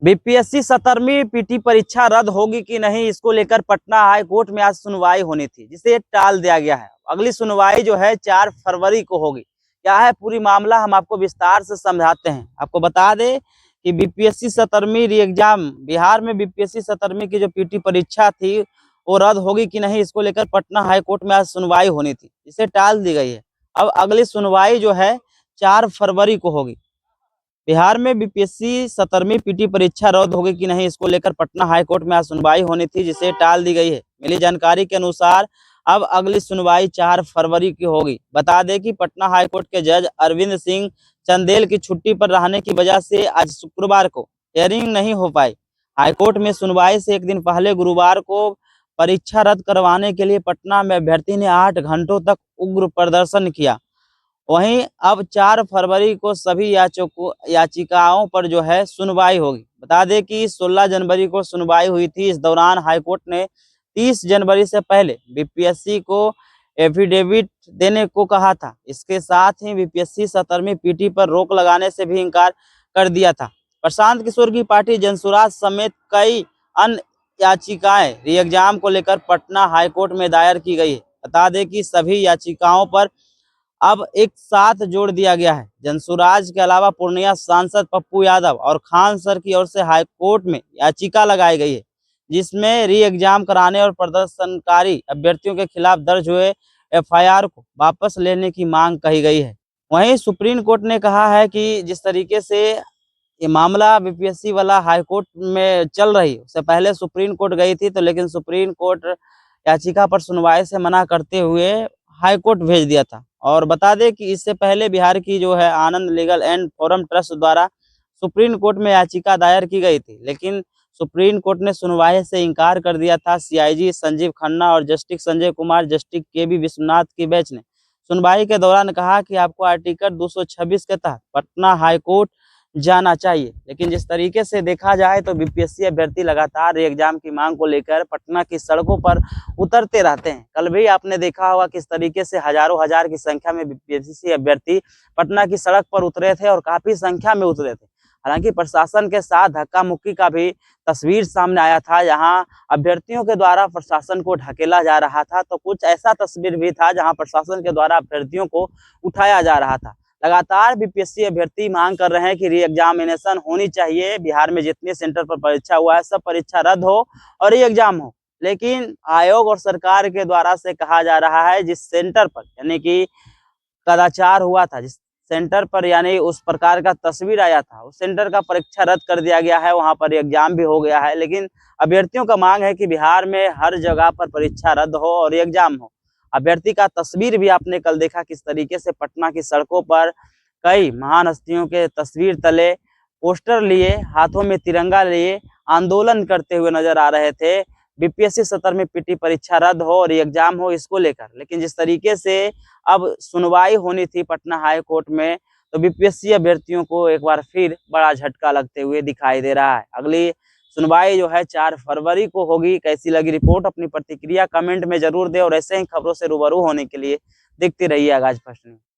BPSC 17वीं PT परीक्षा रद्द होगी कि नहीं, इसको लेकर पटना हाई कोर्ट में आज सुनवाई होनी थी, जिसे टाल दिया गया है। अगली सुनवाई जो है 4 फरवरी को होगी। क्या है पूरी मामला, हम आपको विस्तार से समझाते हैं। आपको बता दें कि बीपीएससी 17वीं री एग्जाम, बिहार में बीपीएससी 17वीं की जो पीटी परीक्षा थी वो रद्द होगी कि नहीं, इसको लेकर पटना हाई कोर्ट में आज सुनवाई होनी थी, इसे टाल दी गई है। अब अगली सुनवाई जो है 4 फरवरी को होगी। बिहार में बीपीएससी 17वीं पीटी परीक्षा रद्द होगी कि नहीं, इसको लेकर पटना हाई कोर्ट में आज सुनवाई होनी थी, जिसे टाल दी गई है। मिली जानकारी के अनुसार अब अगली सुनवाई 4 फरवरी की होगी। बता दें कि पटना हाई कोर्ट के जज अरविंद सिंह चंदेल की छुट्टी पर रहने की वजह से आज शुक्रवार को हियरिंग नहीं हो पाई। हाईकोर्ट में सुनवाई से एक दिन पहले गुरुवार को परीक्षा रद्द करवाने के लिए पटना में अभ्यर्थी ने 8 घंटों तक उग्र प्रदर्शन किया। वहीं अब 4 फरवरी को सभी याचिकाओं पर जो है सुनवाई होगी। बता दें कि 16 जनवरी को सुनवाई हुई थी। इस दौरान हाईकोर्ट ने 30 जनवरी से पहले बीपीएससी को एफिडेविट देने को कहा था। इसके साथ ही बीपीएससी 17वीं पीटी पर रोक लगाने से भी इनकार कर दिया था। प्रशांत किशोर की पार्टी जनसुराज समेत कई अन्य याचिकाएं री एग्जाम को लेकर पटना हाईकोर्ट में दायर की गई है। बता दें कि सभी याचिकाओं पर अब एक साथ जोड़ दिया गया है। जनसुराज के अलावा पूर्णिया सांसद पप्पू यादव और खान सर की ओर से हाईकोर्ट में याचिका लगाई गई है, जिसमें री एग्जाम कराने और प्रदर्शनकारी अभ्यर्थियों के खिलाफ दर्ज हुए एफआईआर को वापस लेने की मांग कही गई है। वहीं सुप्रीम कोर्ट ने कहा है कि जिस तरीके से ये मामला बीपीएससी वाला हाईकोर्ट में चल रही, उससे पहले सुप्रीम कोर्ट गई थी, तो लेकिन सुप्रीम कोर्ट याचिका पर सुनवाई से मना करते हुए हाईकोर्ट भेज दिया था। और बता दें कि इससे पहले बिहार की जो है आनंद लीगल एंड फोरम ट्रस्ट द्वारा सुप्रीम कोर्ट में याचिका दायर की गई थी, लेकिन सुप्रीम कोर्ट ने सुनवाई से इनकार कर दिया था। सीआईजी संजीव खन्ना और जस्टिस संजय कुमार, जस्टिस केबी विश्वनाथ की बेंच ने सुनवाई के दौरान कहा कि आपको आर्टिकल 226 के तहत पटना हाईकोर्ट जाना चाहिए। लेकिन जिस तरीके से देखा जाए तो बीपीएससी अभ्यर्थी लगातार एग्जाम की मांग को लेकर पटना की सड़कों पर उतरते रहते हैं। कल भी आपने देखा होगा किस तरीके से हजारों हजार की संख्या में बीपीएससी अभ्यर्थी पटना की सड़क पर उतरे थे और काफी संख्या में उतरे थे। हालांकि प्रशासन के साथ धक्का मुक्की का भी तस्वीर सामने आया था, जहां अभ्यर्थियों के द्वारा प्रशासन को ढकेला जा रहा था, तो कुछ ऐसा तस्वीर भी था जहां प्रशासन के द्वारा अभ्यर्थियों को उठाया जा रहा था। लगातार बीपीएससी अभ्यर्थी मांग कर रहे हैं कि री एग्जामिनेशन होनी चाहिए। बिहार में जितने सेंटर पर परीक्षा हुआ है सब परीक्षा रद्द हो और री एग्जाम हो। लेकिन आयोग और सरकार के द्वारा से कहा जा रहा है जिस सेंटर पर यानी कि कदाचार हुआ था, जिस सेंटर पर यानी उस प्रकार का तस्वीर आया था, उस सेंटर का परीक्षा रद्द कर दिया गया है, वहां पर एग्जाम भी हो गया है। लेकिन अभ्यर्थियों का मांग है कि बिहार में हर जगह पर परीक्षा रद्द हो और एग्जाम हो। अभ्यर्थी का तस्वीर भी आपने कल देखा किस तरीके से पटना की सड़कों पर कई महान हस्तियों के तस्वीर तले पोस्टर लिए, हाथों में तिरंगा लिए आंदोलन करते हुए नजर आ रहे थे। बीपीएससी 17वीं पीटी परीक्षा रद्द हो और एग्जाम हो इसको लेकर। लेकिन जिस तरीके से अब सुनवाई होनी थी पटना हाई कोर्ट में, तो बीपीएससी अभ्यर्थियों को एक बार फिर बड़ा झटका लगते हुए दिखाई दे रहा है। अगली सुनवाई जो है 4 फरवरी को होगी। कैसी लगी रिपोर्ट, अपनी प्रतिक्रिया कमेंट में जरूर दे और ऐसे ही खबरों से रूबरू होने के लिए देखते रहिए आगाज फर्स्ट न्यूज।